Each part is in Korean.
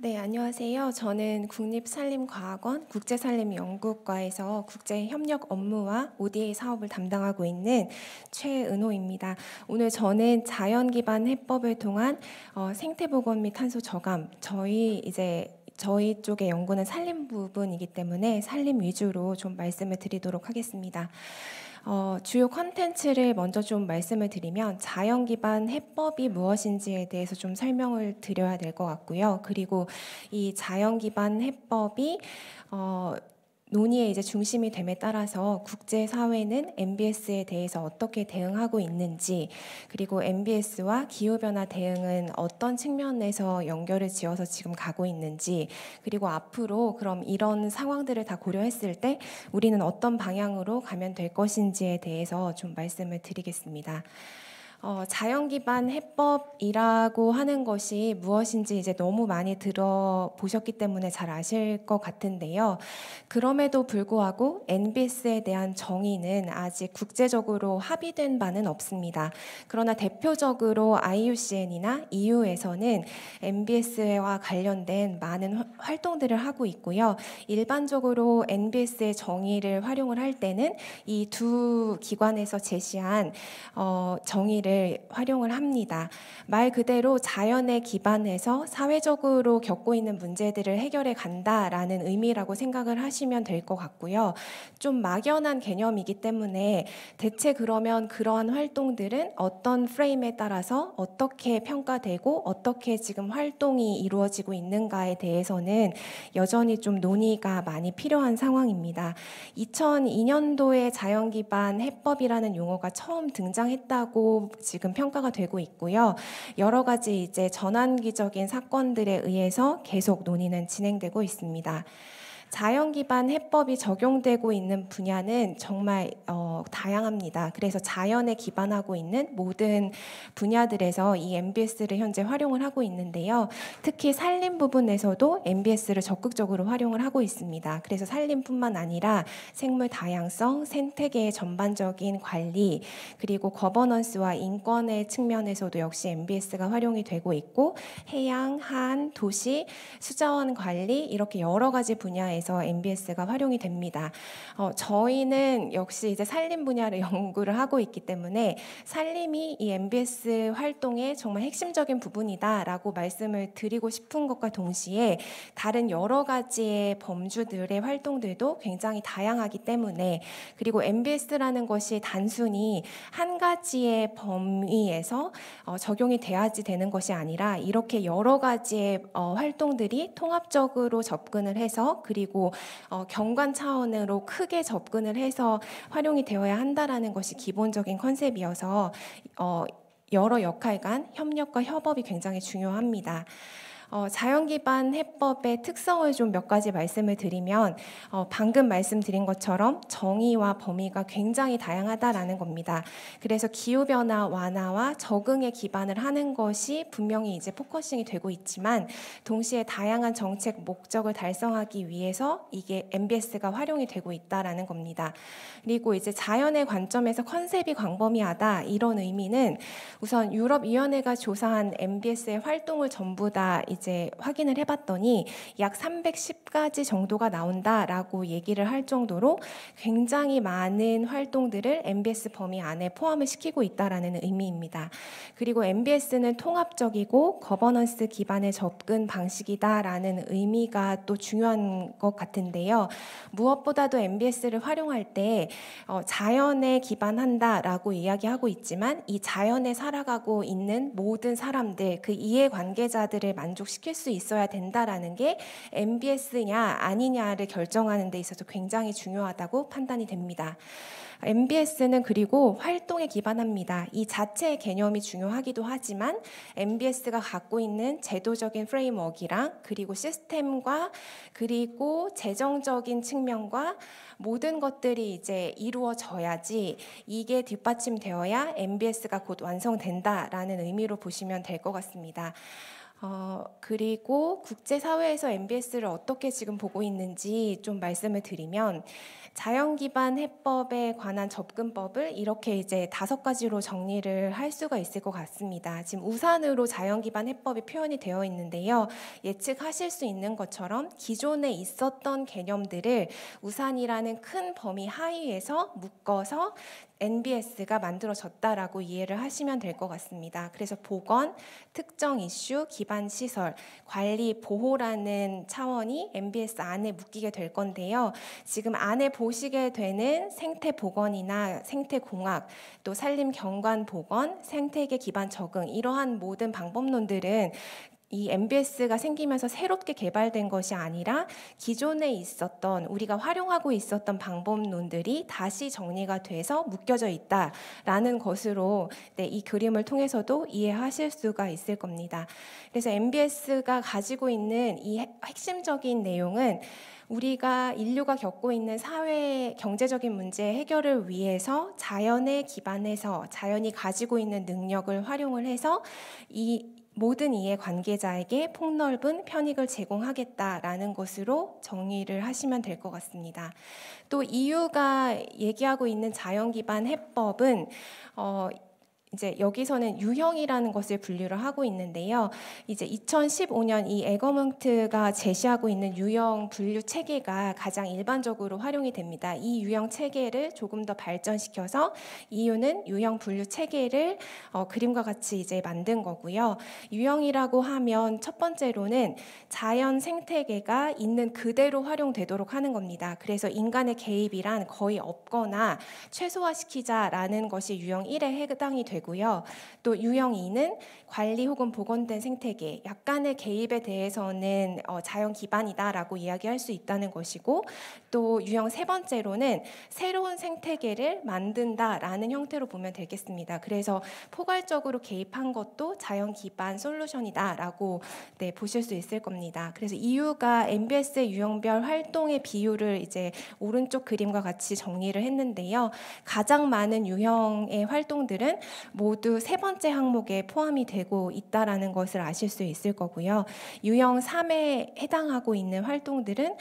네, 안녕하세요. 저는 국립산림과학원 국제산림연구과에서 국제협력 업무와 ODA 사업을 담당하고 있는 최은호입니다. 오늘 저는 자연기반 해법을 통한 생태보건 및 탄소 저감, 저희 쪽의 연구는 산림 부분이기 때문에 산림 위주로 좀 말씀을 드리도록 하겠습니다. 주요 컨텐츠를 먼저 좀 말씀을 드리면 자연 기반 해법이 무엇인지에 대해서 좀 설명을 드려야 될 것 같고요. 그리고 이 자연 기반 해법이 논의의 이제 중심이 됨에 따라서 국제사회는 MBS에 대해서 어떻게 대응하고 있는지, 그리고 MBS와 기후변화 대응은 어떤 측면에서 연결을 지어서 지금 가고 있는지, 그리고 앞으로 그럼 이런 상황들을 다 고려했을 때 우리는 어떤 방향으로 가면 될 것인지에 대해서 좀 말씀을 드리겠습니다. 자연 기반 해법이라고 하는 것이 무엇인지 이제 너무 많이 들어보셨기 때문에 잘 아실 것 같은데요. 그럼에도 불구하고 NBS에 대한 정의는 아직 국제적으로 합의된 바는 없습니다. 그러나 대표적으로 IUCN이나 EU에서는 NBS와 관련된 많은 활동들을 하고 있고요. 일반적으로 NBS의 정의를 활용을 할 때는 이 두 기관에서 제시한 정의를 활용을 합니다. 말 그대로 자연에 기반해서 사회적으로 겪고 있는 문제들을 해결해 간다라는 의미라고 생각을 하시면 될 것 같고요. 좀 막연한 개념이기 때문에 대체 그러면 그러한 활동들은 어떤 프레임에 따라서 어떻게 평가되고 어떻게 지금 활동이 이루어지고 있는가에 대해서는 여전히 좀 논의가 많이 필요한 상황입니다. 2002년도에 자연기반 해법이라는 용어가 처음 등장했다고 지금 평가가 되고 있고요. 여러 가지 이제 전환기적인 사건들에 의해서 계속 논의는 진행되고 있습니다. 자연 기반 해법이 적용되고 있는 분야는 정말 다양합니다. 그래서 자연에 기반하고 있는 모든 분야들에서 이 MBS를 현재 활용을 하고 있는데요. 특히 산림 부분에서도 MBS를 적극적으로 활용을 하고 있습니다. 그래서 산림뿐만 아니라 생물 다양성, 생태계의 전반적인 관리, 그리고 거버넌스와 인권의 측면에서도 역시 MBS가 활용이 되고 있고, 해양, 한, 도시, 수자원 관리 이렇게 여러 가지 분야에서 MBS가 활용이 됩니다. 저희는 역시 이제 산림 분야를 연구를 하고 있기 때문에 산림이 이 MBS 활동의 정말 핵심적인 부분이다라고 말씀을 드리고 싶은 것과 동시에 다른 여러 가지의 범주들의 활동들도 굉장히 다양하기 때문에, 그리고 MBS라는 것이 단순히 한 가지의 범위에서 적용이 돼야지 되는 것이 아니라 이렇게 여러 가지의 활동들이 통합적으로 접근을 해서, 그리고 경관 차원으로 크게 접근을 해서 활용이 되어야 한다라는 것이 기본적인 컨셉이어서 여러 역할 간 협력과 협업이 굉장히 중요합니다. 자연기반 해법의 특성을 좀 몇 가지 말씀을 드리면 방금 말씀드린 것처럼 정의와 범위가 굉장히 다양하다라는 겁니다. 그래서 기후변화 완화와 적응에 기반을 하는 것이 분명히 이제 포커싱이 되고 있지만 동시에 다양한 정책 목적을 달성하기 위해서 이게 MBS가 활용이 되고 있다라는 겁니다. 그리고 이제 자연의 관점에서 컨셉이 광범위하다 이런 의미는 우선 유럽위원회가 조사한 MBS의 활동을 전부 다 이제 확인을 해봤더니 약 310가지 정도가 나온다라고 얘기를 할 정도로 굉장히 많은 활동들을 MBS 범위 안에 포함을 시키고 있다라는 의미입니다. 그리고 MBS는 통합적이고 거버넌스 기반의 접근 방식이다라는 의미가 또 중요한 것 같은데요. 무엇보다도 MBS를 활용할 때 자연에 기반한다라고 이야기하고 있지만 이 자연에 살아가고 있는 모든 사람들, 그 이해관계자들을 만족시킬 수 있어야 된다라는 게 MBS냐 아니냐를 결정하는 데 있어서 굉장히 중요하다고 판단이 됩니다. MBS는 그리고 활동에 기반합니다. 이 자체의 개념이 중요하기도 하지만 MBS가 갖고 있는 제도적인 프레임워크랑 그리고 시스템과 그리고 재정적인 측면과 모든 것들이 이제 이루어져야지 이게 뒷받침되어야 MBS가 곧 완성된다라는 의미로 보시면 될 것 같습니다. 그리고 국제사회에서 MBS를 어떻게 지금 보고 있는지 좀 말씀을 드리면, 자연기반 해법에 관한 접근법을 이렇게 이제 5가지로 정리를 할 수가 있을 것 같습니다. 지금 우산으로 자연기반 해법이 표현이 되어 있는데요. 예측하실 수 있는 것처럼 기존에 있었던 개념들을 우산이라는 큰 범위 하위에서 묶어서 NBS가 만들어졌다라고 이해를 하시면 될 것 같습니다. 그래서 보건, 특정 이슈, 기반 시설, 관리, 보호라는 차원이 NBS 안에 묶이게 될 건데요. 지금 안에 보시게 되는 생태 보건이나 생태 공학, 또 산림 경관 보건, 생태계 기반 적응, 이러한 모든 방법론들은 이 MBS가 생기면서 새롭게 개발된 것이 아니라 기존에 있었던, 우리가 활용하고 있었던 방법론들이 다시 정리가 돼서 묶여져 있다라는 것으로 이 그림을 통해서도 이해하실 수가 있을 겁니다. 그래서 MBS가 가지고 있는 이 핵심적인 내용은 우리가 인류가 겪고 있는 사회 경제적인 문제 해결을 위해서 자연에 기반해서 자연이 가지고 있는 능력을 활용을 해서 이 모든 이해 관계자에게 폭넓은 편익을 제공하겠다라는 것으로 정리를 하시면 될 것 같습니다. 또 EU가 얘기하고 있는 자연 기반 해법은 이제 여기서는 유형이라는 것을 분류를 하고 있는데요. 이제 2015년 이 에거뭉트가 제시하고 있는 유형 분류 체계가 가장 일반적으로 활용이 됩니다. 이 유형 체계를 조금 더 발전시켜서 EU는 유형 분류 체계를 그림과 같이 이제 만든 거고요. 유형이라고 하면 첫 번째로는 자연 생태계가 있는 그대로 활용되도록 하는 겁니다. 그래서 인간의 개입이란 거의 없거나 최소화시키자라는 것이 유형 1에 해당이 되고요. 또 유형 2는 관리 혹은 복원된 생태계, 약간의 개입에 대해서는 자연 기반이다라고 이야기할 수 있다는 것이고, 또 유형 3번째로는 새로운 생태계를 만든다라는 형태로 보면 되겠습니다. 그래서 포괄적으로 개입한 것도 자연 기반 솔루션이다라고 보실 수 있을 겁니다. 그래서 EU가 MBS의 유형별 활동의 비율을 이제 오른쪽 그림과 같이 정리를 했는데요. 가장 많은 유형의 활동들은 모두 3번째 항목에 포함이 되고 있다라는 것을 아실 수 있을 거고요. 유형 3에 해당하고 있는 활동들은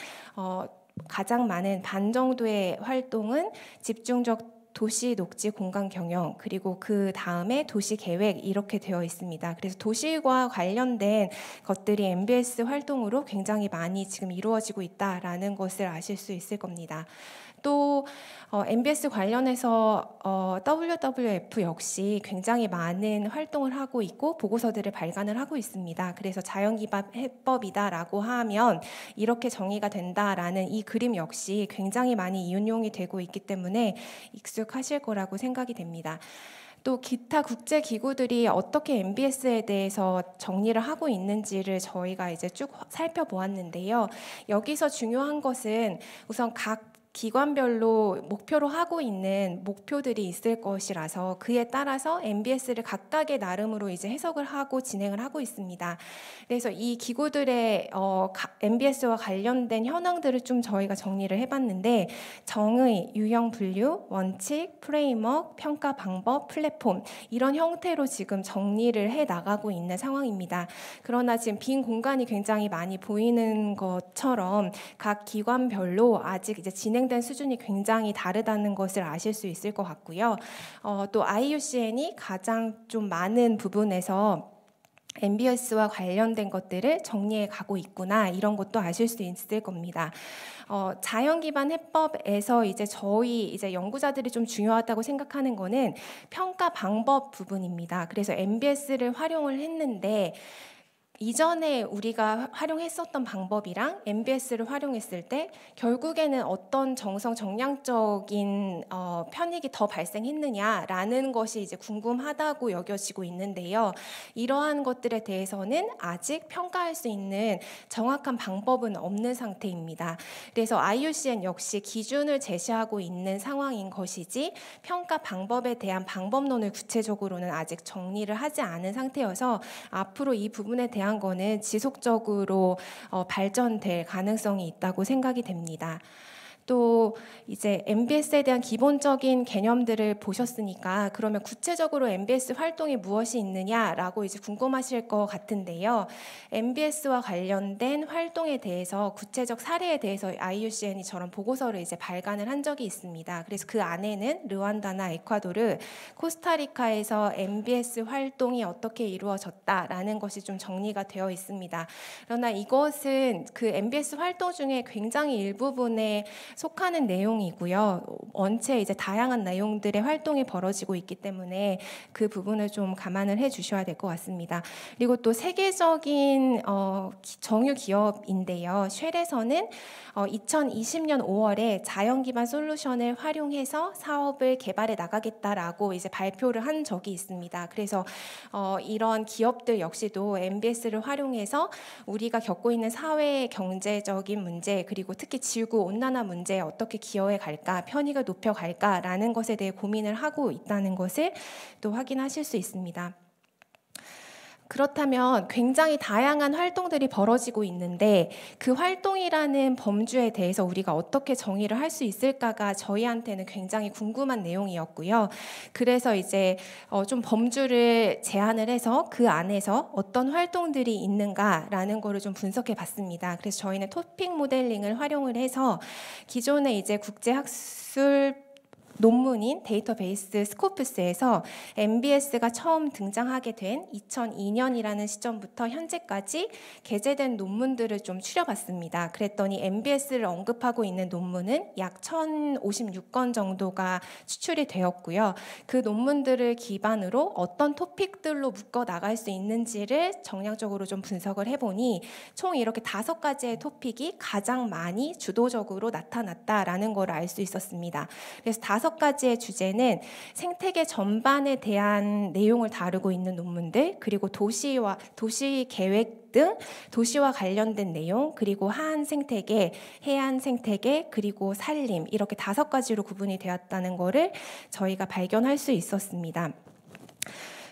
가장 많은 반 정도의 활동은 집중적 도시 녹지 공간 경영, 그리고 그 다음에 도시 계획, 이렇게 되어 있습니다. 그래서 도시와 관련된 것들이 MBS 활동으로 굉장히 많이 지금 이루어지고 있다라는 것을 아실 수 있을 겁니다. 또 MBS 관련해서 WWF 역시 굉장히 많은 활동을 하고 있고 보고서들을 발간을 하고 있습니다. 그래서 자연기반 해법이다라고 하면 이렇게 정의가 된다라는 이 그림 역시 굉장히 많이 인용이 되고 있기 때문에 익숙하실 거라고 생각이 됩니다. 또 기타 국제 기구들이 어떻게 MBS에 대해서 정리를 하고 있는지를 저희가 이제 쭉 살펴보았는데요. 여기서 중요한 것은 우선 각 기관별로 목표로 하고 있는 목표들이 있을 것이라서 그에 따라서 MBS를 각각의 나름으로 이제 해석을 하고 진행을 하고 있습니다. 그래서 이 기구들의 MBS와 관련된 현황들을 좀 저희가 정리를 해봤는데, 정의, 유형 분류, 원칙, 프레임워크, 평가 방법, 플랫폼, 이런 형태로 지금 정리를 해 나가고 있는 상황입니다. 그러나 지금 빈 공간이 굉장히 많이 보이는 것처럼 각 기관별로 아직 이제 진행된 수준이 굉장히 다르다는 것을 아실 수 있을 것 같고요. 또 IUCN이 가장 좀 많은 부분에서 MBS와 관련된 것들을 정리해 가고 있구나, 이런 것도 아실 수 있을 겁니다. 자연 기반 해법에서 이제 저희 이제 연구자들이 좀 중요하다고 생각하는 거는 평가 방법 부분입니다. 그래서 MBS를 활용을 했는데 이전에 우리가 활용했었던 방법이랑 MBS를 활용했을 때 결국에는 어떤 정량적인 편익이 더 발생했느냐라는 것이 이제 궁금하다고 여겨지고 있는데요. 이러한 것들에 대해서는 아직 평가할 수 있는 정확한 방법은 없는 상태입니다. 그래서 IUCN 역시 기준을 제시하고 있는 상황인 것이지 평가 방법에 대한 방법론을 구체적으로는 아직 정리를 하지 않은 상태여서 앞으로 이 부분에 대한 거는 지속적으로 발전될 가능성이 있다고 생각이 됩니다. 또 이제 MBS에 대한 기본적인 개념들을 보셨으니까 그러면 구체적으로 MBS 활동이 무엇이 있느냐라고 이제 궁금하실 것 같은데요. MBS와 관련된 활동에 대해서 구체적 사례에 대해서 IUCN이 저런 보고서를 이제 발간을 한 적이 있습니다. 그래서 그 안에는 르완다나 에콰도르, 코스타리카에서 MBS 활동이 어떻게 이루어졌다라는 것이 좀 정리가 되어 있습니다. 그러나 이것은 그 MBS 활동 중에 굉장히 일부분에 속하는 내용이고요. 원체 이제 다양한 내용들의 활동이 벌어지고 있기 때문에 그 부분을 좀 감안을 해주셔야 될 것 같습니다. 그리고 또 세계적인 정유 기업인데요. 쉘에서는 2020년 5월에 자연 기반 솔루션을 활용해서 사업을 개발해 나가겠다라고 이제 발표를 한 적이 있습니다. 그래서 이런 기업들 역시도 MBS를 활용해서 우리가 겪고 있는 사회 경제적인 문제 그리고 특히 지구 온난화 문제에 어떻게 기여해 갈까, 편익을 높여 갈까라는 것에 대해 고민을 하고 있다는 것을 또 확인하실 수 있습니다. 그렇다면 굉장히 다양한 활동들이 벌어지고 있는데 그 활동이라는 범주에 대해서 우리가 어떻게 정의를 할 수 있을까가 저희한테는 굉장히 궁금한 내용이었고요. 그래서 이제 좀 범주를 제한을 해서 그 안에서 어떤 활동들이 있는가라는 거를 좀 분석해 봤습니다. 그래서 저희는 토픽 모델링을 활용을 해서 기존의 이제 국제학술 논문인 데이터베이스 스코프스에서 MBS가 처음 등장하게 된 2002년이라는 시점부터 현재까지 게재된 논문들을 좀 추려봤습니다. 그랬더니 MBS를 언급하고 있는 논문은 약 1056건 정도가 추출이 되었고요. 그 논문들을 기반으로 어떤 토픽들로 묶어 나갈 수 있는지를 정량적으로 좀 분석을 해보니 총 이렇게 5가지의 토픽이 가장 많이 주도적으로 나타났다라는 걸 알 수 있었습니다. 그래서 5가지의 주제는 생태계 전반에 대한 내용을 다루고 있는 논문들, 그리고 도시 계획 등 도시와 관련된 내용, 그리고 하한 생태계, 해안 생태계, 그리고 산림, 이렇게 5가지로 구분이 되었다는 것을 저희가 발견할 수 있었습니다.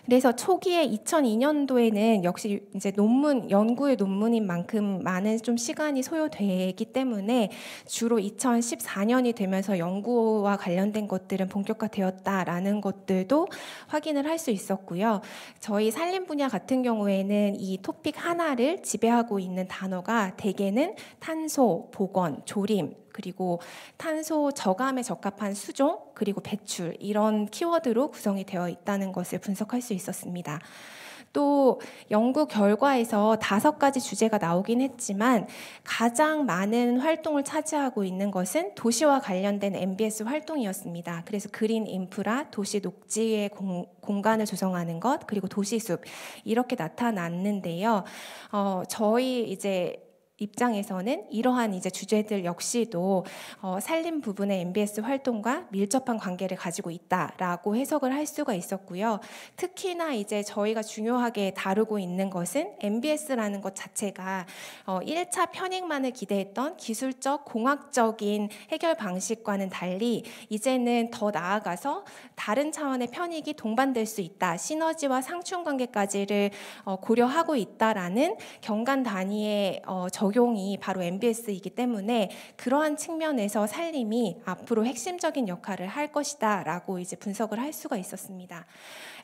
그래서 초기에 2002년도에는 역시 이제 연구의 논문인 만큼 많은 좀 시간이 소요되기 때문에 주로 2014년이 되면서 연구와 관련된 것들은 본격화되었다라는 것들도 확인을 할 수 있었고요. 저희 산림 분야 같은 경우에는 이 토픽 하나를 지배하고 있는 단어가 대개는 탄소, 복원, 조림, 그리고 탄소 저감에 적합한 수종, 그리고 배출, 이런 키워드로 구성이 되어 있다는 것을 분석할 수 있었습니다. 또 연구 결과에서 5가지 주제가 나오긴 했지만 가장 많은 활동을 차지하고 있는 것은 도시와 관련된 MBS 활동이었습니다. 그래서 그린 인프라, 도시 녹지의 공간을 조성하는 것, 그리고 도시숲, 이렇게 나타났는데요. 저희 이제 입장에서는 이러한 이제 주제들 역시도 산림 부분의 MBS 활동과 밀접한 관계를 가지고 있다라고 해석을 할 수가 있었고요. 특히나 이제 저희가 중요하게 다루고 있는 것은 MBS라는 것 자체가 1차 편익만을 기대했던 기술적, 공학적인 해결 방식과는 달리 이제는 더 나아가서 다른 차원의 편익이 동반될 수 있다, 시너지와 상충 관계까지를 고려하고 있다라는 경간 단위의 적용이 바로 MBS이기 때문에 그러한 측면에서 산림이 앞으로 핵심적인 역할을 할 것이다 라고 이제 분석을 할 수가 있었습니다.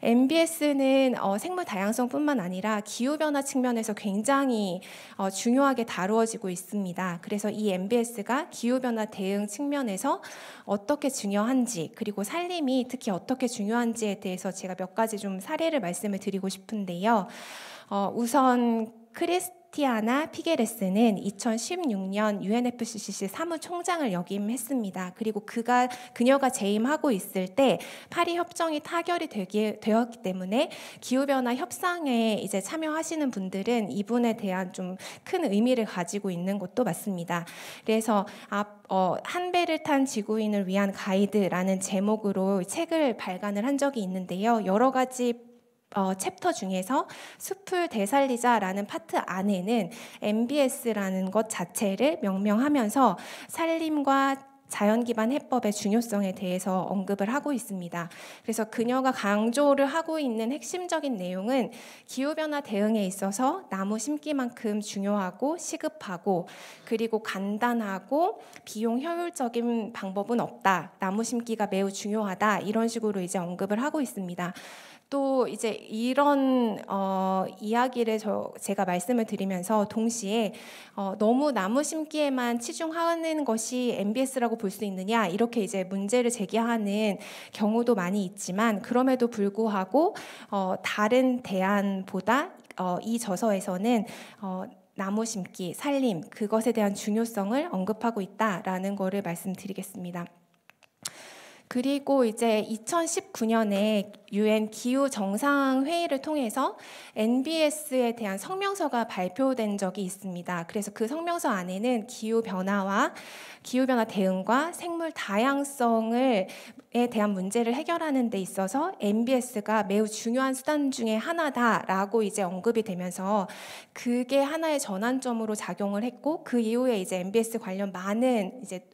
MBS는 생물 다양성뿐만 아니라 기후변화 측면에서 굉장히 중요하게 다루어지고 있습니다. 그래서 이 MBS가 기후변화 대응 측면에서 어떻게 중요한지, 그리고 산림이 특히 어떻게 중요한지에 대해서 제가 몇 가지 좀 사례를 말씀을 드리고 싶은데요. 우선 크리스티아나 피게레스는 2016년 UNFCCC 사무총장을 역임했습니다. 그리고 그녀가 재임하고 있을 때 파리 협정이 타결이 되었기 때문에 기후변화 협상에 이제 참여하시는 분들은 이분에 대한 좀 큰 의미를 가지고 있는 것도 맞습니다. 그래서 한 배를 탄 지구인을 위한 가이드라는 제목으로 책을 발간을 한 적이 있는데요. 여러 가지 챕터 중에서 숲을 되살리자라는 파트 안에는 MBS라는 것 자체를 명명하면서 산림과 자연기반 해법의 중요성에 대해서 언급을 하고 있습니다. 그래서 그녀가 강조를 하고 있는 핵심적인 내용은 기후변화 대응에 있어서 나무 심기만큼 중요하고 시급하고 그리고 간단하고 비용 효율적인 방법은 없다. 나무 심기가 매우 중요하다. 이런 식으로 이제 언급을 하고 있습니다. 또 이제 이런 이야기를 제가 말씀을 드리면서 동시에 너무 나무 심기에만 치중하는 것이 MBS라고 볼 수 있느냐 이렇게 이제 문제를 제기하는 경우도 많이 있지만 그럼에도 불구하고 다른 대안보다 이 저서에서는 나무 심기, 살림 그것에 대한 중요성을 언급하고 있다라는 것을 말씀드리겠습니다. 그리고 이제 2019년에 UN 기후 정상 회의를 통해서 NBS에 대한 성명서가 발표된 적이 있습니다. 그래서 그 성명서 안에는 기후 변화와 기후 변화 대응과 생물 다양성에 대한 문제를 해결하는 데 있어서 NBS가 매우 중요한 수단 중에 하나다라고 이제 언급이 되면서 그게 하나의 전환점으로 작용을 했고 그 이후에 이제 NBS 관련 많은 이제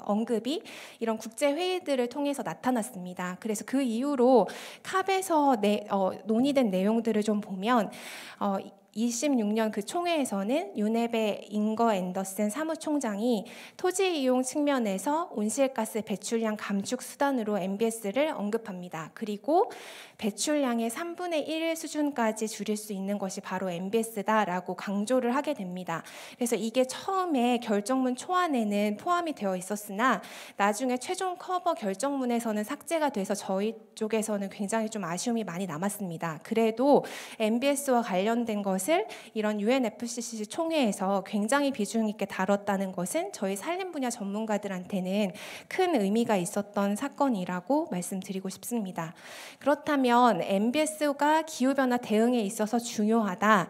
언급이 이런 국제 회의들을 통해서 나타났습니다. 그래서 그 이후로 캅에서 논의된 내용들을 좀 보면 26년 그 총회에서는 유넵의 잉거 앤더슨 사무총장이 토지 이용 측면에서 온실가스 배출량 감축 수단으로 MBS를 언급합니다. 그리고 배출량의 3분의 1 수준까지 줄일 수 있는 것이 바로 MBS다라고 강조를 하게 됩니다. 그래서 이게 처음에 결정문 초안에는 포함이 되어 있었으나 나중에 최종 커버 결정문에서는 삭제가 돼서 저희 쪽에서는 굉장히 좀 아쉬움이 많이 남았습니다. 그래도 MBS와 관련된 것을 이런 UNFCCC 총회에서 굉장히 비중 있게 다뤘다는 것은 저희 산림 분야 전문가들한테는 큰 의미가 있었던 사건이라고 말씀드리고 싶습니다. 그렇다면 MBS가 기후변화 대응에 있어서 중요하다.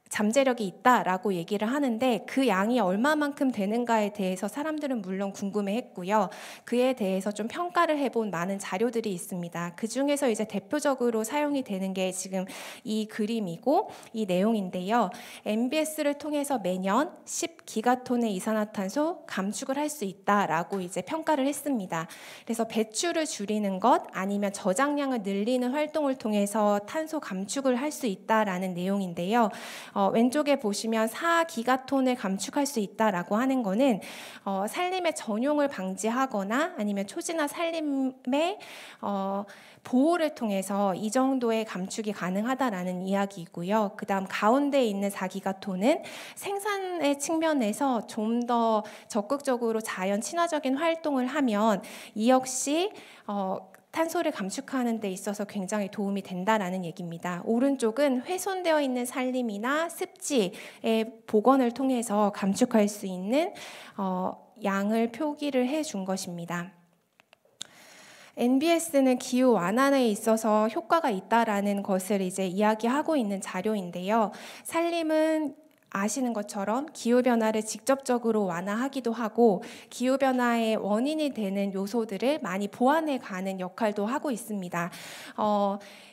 잠재력이 있다라고 얘기를 하는데 그 양이 얼마만큼 되는가에 대해서 사람들은 물론 궁금해했고요. 그에 대해서 좀 평가를 해본 많은 자료들이 있습니다. 그 중에서 이제 대표적으로 사용이 되는 게 지금 이 그림이고 이 내용인데요. MBS를 통해서 매년 10기가톤의 이산화탄소 감축을 할 수 있다라고 이제 평가를 했습니다. 그래서 배출을 줄이는 것 아니면 저장량을 늘리는 활동을 통해서 탄소 감축을 할 수 있다라는 내용인데요. 왼쪽에 보시면 4기가톤을 감축할 수 있다라고 하는 거는 산림의 전용을 방지하거나 아니면 초지나 산림의 보호를 통해서 이 정도의 감축이 가능하다라는 이야기이고요. 그다음 가운데 있는 4기가톤은 생산의 측면에서 좀 더 적극적으로 자연 친화적인 활동을 하면 이 역시 탄소를 감축하는 데 있어서 굉장히 도움이 된다라는 얘기입니다. 오른쪽은 훼손되어 있는 산림이나 습지의 복원을 통해서 감축할 수 있는 양을 표기를 해준 것입니다. NBS는 기후 완화에 있어서 효과가 있다라는 것을 이제 이야기하고 있는 자료인데요. 산림은 아시는 것처럼 기후변화를 직접적으로 완화하기도 하고 기후변화의 원인이 되는 요소들을 많이 보완해가는 역할도 하고 있습니다.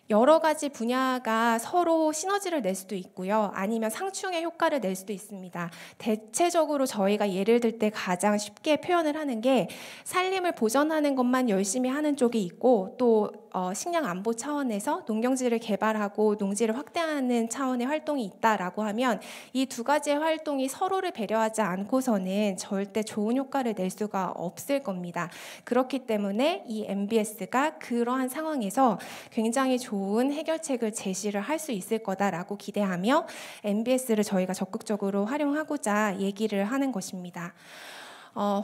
여러 가지 분야가 서로 시너지를 낼 수도 있고요. 아니면 상충의 효과를 낼 수도 있습니다. 대체적으로 저희가 예를 들 때 가장 쉽게 표현을 하는 게 산림을 보전하는 것만 열심히 하는 쪽이 있고 또 식량 안보 차원에서 농경지를 개발하고 농지를 확대하는 차원의 활동이 있다라고 하면 이 두 가지의 활동이 서로를 배려하지 않고서는 절대 좋은 효과를 낼 수가 없을 겁니다. 그렇기 때문에 이 MBS가 그러한 상황에서 굉장히 좋은 해결책을 제시를 할 수 있을 거다라고 기대하며 MBS를 저희가 적극적으로 활용하고자 얘기를 하는 것입니다.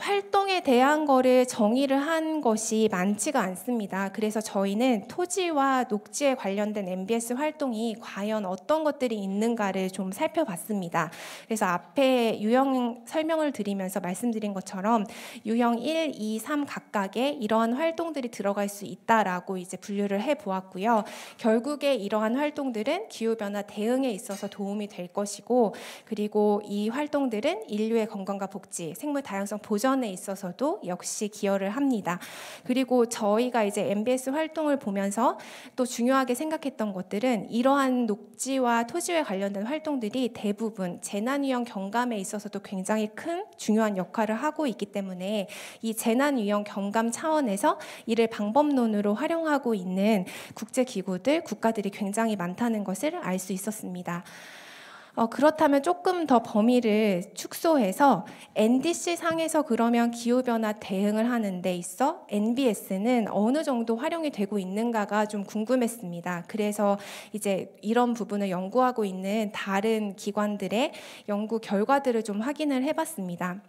활동에 대한 거를 정의를 한 것이 많지가 않습니다. 그래서 저희는 토지와 녹지에 관련된 MBS 활동이 과연 어떤 것들이 있는가를 좀 살펴봤습니다. 그래서 앞에 유형 설명을 드리면서 말씀드린 것처럼 유형 1, 2, 3 각각의 이러한 활동들이 들어갈 수 있다라고 이제 분류를 해보았고요. 결국에 이러한 활동들은 기후변화 대응에 있어서 도움이 될 것이고 그리고 이 활동들은 인류의 건강과 복지, 생물 다양성 보전에 있어서도 역시 기여를 합니다. 그리고 저희가 이제 MBS 활동을 보면서 또 중요하게 생각했던 것들은 이러한 녹지와 토지에 관련된 활동들이 대부분 재난위험 경감에 있어서도 굉장히 큰 중요한 역할을 하고 있기 때문에 이 재난위험 경감 차원에서 이를 방법론으로 활용하고 있는 국제기구들, 국가들이 굉장히 많다는 것을 알 수 있었습니다. 그렇다면 조금 더 범위를 축소해서 NDC 상에서 그러면 기후변화 대응을 하는 데 있어 NBS는 어느 정도 활용이 되고 있는가가 좀 궁금했습니다. 그래서 이제 이런 부분을 연구하고 있는 다른 기관들의 연구 결과들을 좀 확인을 해봤습니다.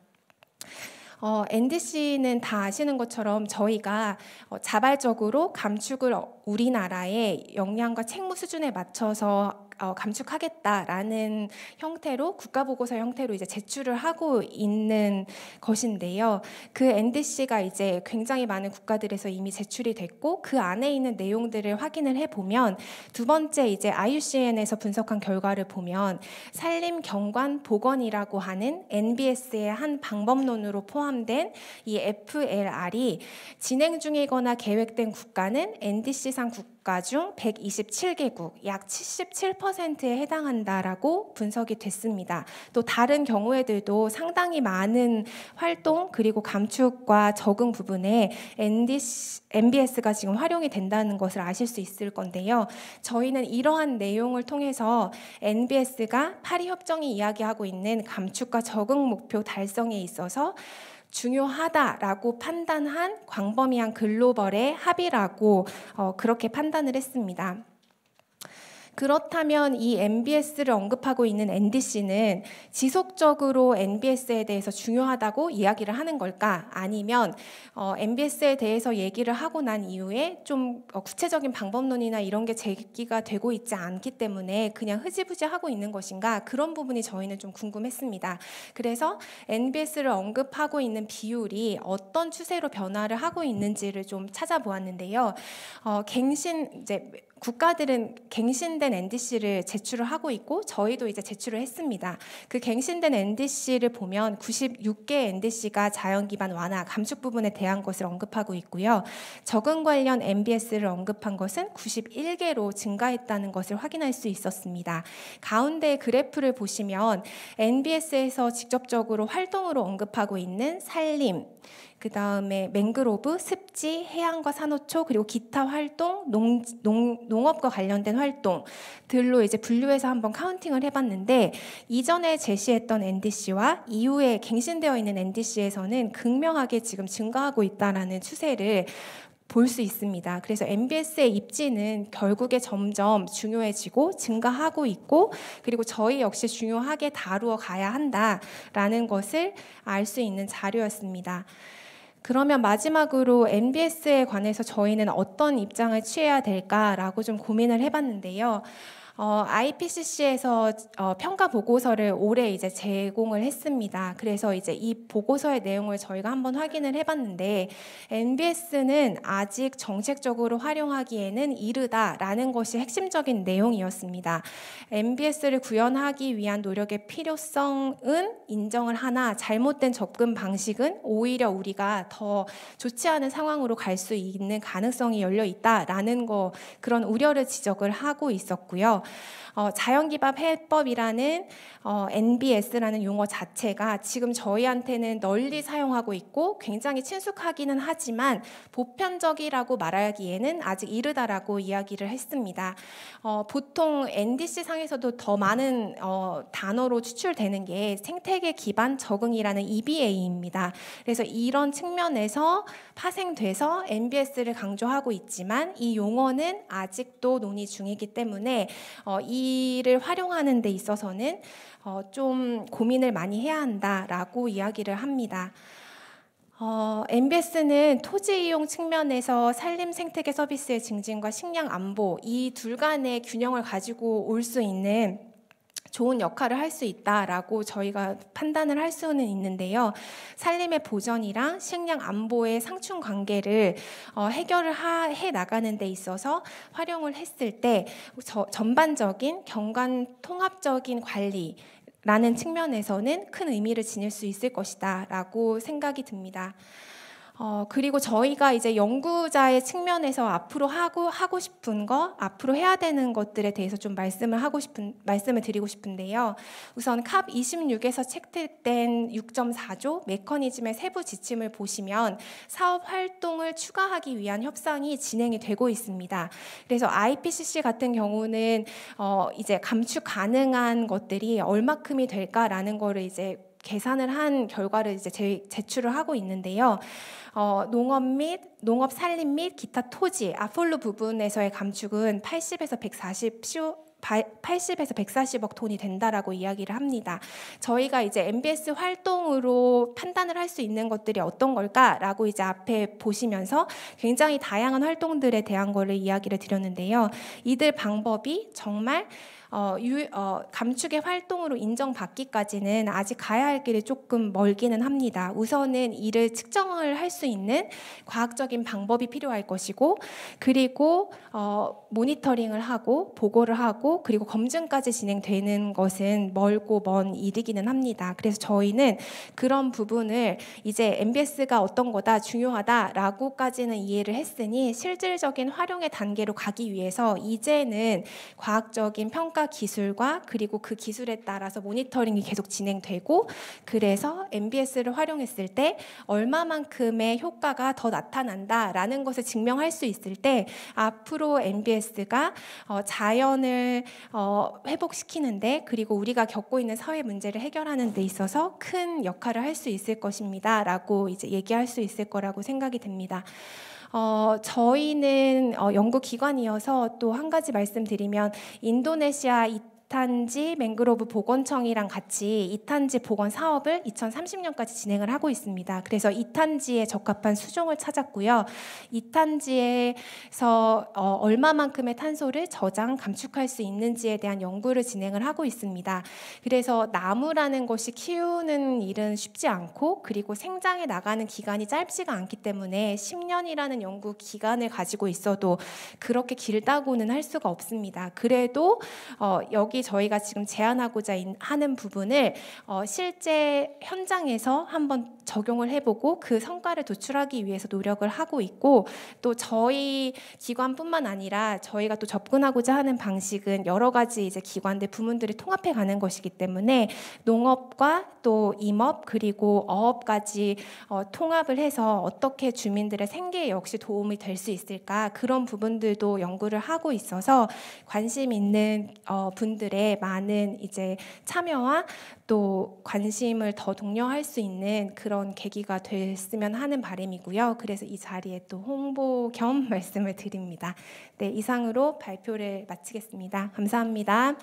NDC는 다 아시는 것처럼 저희가 자발적으로 감축을 우리나라의 역량과 책무 수준에 맞춰서 감축하겠다라는 형태로 국가보고서 형태로 이제 제출을 하고 있는 것인데요. 그 NDC가 이제 굉장히 많은 국가들에서 이미 제출이 됐고 그 안에 있는 내용들을 확인을 해보면 두 번째 이제 IUCN에서 분석한 결과를 보면 산림 경관 복원이라고 하는 NBS의 한 방법론으로 포함된 이 FLR이 진행 중이거나 계획된 국가는 NDC상 국가 중 127개국, 약 77%에 해당한다라고 분석이 됐습니다. 또 다른 경우에들도 상당히 많은 활동 그리고 감축과 적응 부분에 NBS가 지금 활용이 된다는 것을 아실 수 있을 건데요. 저희는 이러한 내용을 통해서 NBS가 파리 협정이 이야기하고 있는 감축과 적응 목표 달성에 있어서 중요하다라고 판단한 광범위한 글로벌의 합의라고 그렇게 판단을 했습니다. 그렇다면 이 NBS를 언급하고 있는 NDC는 지속적으로 NBS에 대해서 중요하다고 이야기를 하는 걸까? 아니면 NBS에 대해서 얘기를 하고 난 이후에 좀 구체적인 방법론이나 이런 게 제기가 되고 있지 않기 때문에 그냥 흐지부지 하고 있는 것인가? 그런 부분이 저희는 좀 궁금했습니다. 그래서 NBS를 언급하고 있는 비율이 어떤 추세로 변화를 하고 있는지를 좀 찾아보았는데요. 이제 국가들은 갱신된 NDC를 제출을 하고 있고 저희도 이제 제출을 했습니다. 그 갱신된 NDC를 보면 96개 NDC가 자연기반 완화, 감축 부분에 대한 것을 언급하고 있고요. 적응 관련 NBS를 언급한 것은 91개로 증가했다는 것을 확인할 수 있었습니다. 가운데 그래프를 보시면 NBS에서 직접적으로 활동으로 언급하고 있는 산림, 그 다음에 맹그로브, 습지, 해양과 산호초, 그리고 기타 활동, 농업과 관련된 활동들로 이제 분류해서 한번 카운팅을 해봤는데 이전에 제시했던 NDC와 이후에 갱신되어 있는 NDC에서는 극명하게 지금 증가하고 있다는 추세를 볼 수 있습니다. 그래서 NBS의 입지는 결국에 점점 중요해지고 증가하고 있고 그리고 저희 역시 중요하게 다루어 가야 한다라는 것을 알 수 있는 자료였습니다. 그러면 마지막으로 NBS에 관해서 저희는 어떤 입장을 취해야 될까라고 좀 고민을 해봤는데요. IPCC에서 평가 보고서를 올해 이제 제공을 했습니다. 그래서 이제 이 보고서의 내용을 저희가 한번 확인을 해봤는데 NBS는 아직 정책적으로 활용하기에는 이르다라는 것이 핵심적인 내용이었습니다. NBS를 구현하기 위한 노력의 필요성은 인정을 하나 잘못된 접근 방식은 오히려 우리가 더 좋지 않은 상황으로 갈 수 있는 가능성이 열려 있다라는 그런 우려를 지적을 하고 있었고요. 자연기반 해법이라는 NBS라는 용어 자체가 지금 저희한테는 널리 사용하고 있고 굉장히 친숙하기는 하지만 보편적이라고 말하기에는 아직 이르다라고 이야기를 했습니다. 보통 NDC 상에서도 더 많은 단어로 추출되는 게 생태계 기반 적응이라는 EBA입니다. 그래서 이런 측면에서 파생돼서 NBS를 강조하고 있지만 이 용어는 아직도 논의 중이기 때문에 이를 활용하는 데 있어서는 좀 고민을 많이 해야 한다라고 이야기를 합니다. NBS는 토지 이용 측면에서 산림 생태계 서비스의 증진과 식량 안보 이 둘 간의 균형을 가지고 올 수 있는 좋은 역할을 할 수 있다라고 저희가 판단을 할 수는 있는데요. 산림의 보전이랑 식량 안보의 상충 관계를 해결을 해 나가는 데 있어서 활용을 했을 때 전반적인 경관 통합적인 관리 라는 측면에서는 큰 의미를 지닐 수 있을 것이다 라고 생각이 듭니다. 그리고 저희가 이제 연구자의 측면에서 앞으로 하고 싶은 거, 앞으로 해야 되는 것들에 대해서 좀 말씀을 드리고 싶은데요. 우선 캅 26에서 채택된 6.4조 메커니즘의 세부 지침을 보시면 사업 활동을 추가하기 위한 협상이 진행이 되고 있습니다. 그래서 IPCC 같은 경우는 이제 감축 가능한 것들이 얼마큼이 될까라는 거를 이제 계산을 한 결과를 이제 제출을 하고 있는데요. 농업 산림 및 기타 토지, 아폴로 부분에서의 감축은 80에서 140억 톤이 된다라고 이야기를 합니다. 저희가 이제 MBS 활동으로 판단을 할 수 있는 것들이 어떤 걸까라고 이제 앞에 보시면서 굉장히 다양한 활동들에 대한 거를 이야기를 드렸는데요. 이들 방법이 정말 감축의 활동으로 인정받기까지는 아직 가야 할 길이 조금 멀기는 합니다. 우선은 이를 측정을 할 수 있는 과학적인 방법이 필요할 것이고, 그리고 모니터링을 하고 보고를 하고 그리고 검증까지 진행되는 것은 멀고 먼 일이기는 합니다. 그래서 저희는 그런 부분을 이제 MBS가 어떤 거다, 중요하다라고까지는 이해를 했으니 실질적인 활용의 단계로 가기 위해서 이제는 과학적인 평가 기술과 그리고 그 기술에 따라서 모니터링이 계속 진행되고, 그래서 MBS를 활용했을 때 얼마만큼의 효과가 더 나타난다라는 것을 증명할 수 있을 때 앞으로 MBS가 자연을 회복시키는데, 그리고 우리가 겪고 있는 사회 문제를 해결하는 데 있어서 큰 역할을 할 수 있을 것입니다 라고 이제 얘기할 수 있을 거라고 생각이 됩니다. 저희는 연구기관이어서 또 한 가지 말씀드리면, 인도네시아 이탄지 맹그로브 복원청이랑 같이 이탄지 복원 사업을 2030년까지 진행을 하고 있습니다. 그래서 이탄지에 적합한 수종을 찾았고요. 이탄지에서 얼마만큼의 탄소를 감축할 수 있는지에 대한 연구를 진행을 하고 있습니다. 그래서 나무라는 것이 키우는 일은 쉽지 않고, 그리고 생장해 나가는 기간이 짧지가 않기 때문에 10년이라는 연구 기간을 가지고 있어도 그렇게 길다고는 할 수가 없습니다. 그래도 여기 저희가 지금 제안하고자 하는 부분을 실제 현장에서 한번 적용을 해보고 그 성과를 도출하기 위해서 노력을 하고 있고, 또 저희 기관뿐만 아니라 저희가 또 접근하고자 하는 방식은 여러 가지 이제 기관들, 부문들이 통합해 가는 것이기 때문에 농업과 또 임업 그리고 어업까지 통합을 해서 어떻게 주민들의 생계에 역시 도움이 될 수 있을까, 그런 부분들도 연구를 하고 있어서 관심 있는 분들의 많은 이제 참여와 또 관심을 더 독려할 수 있는 그런 계기가 됐으면 하는 바람이고요. 그래서 이 자리에 또 홍보 겸 말씀을 드립니다. 네, 이상으로 발표를 마치겠습니다. 감사합니다.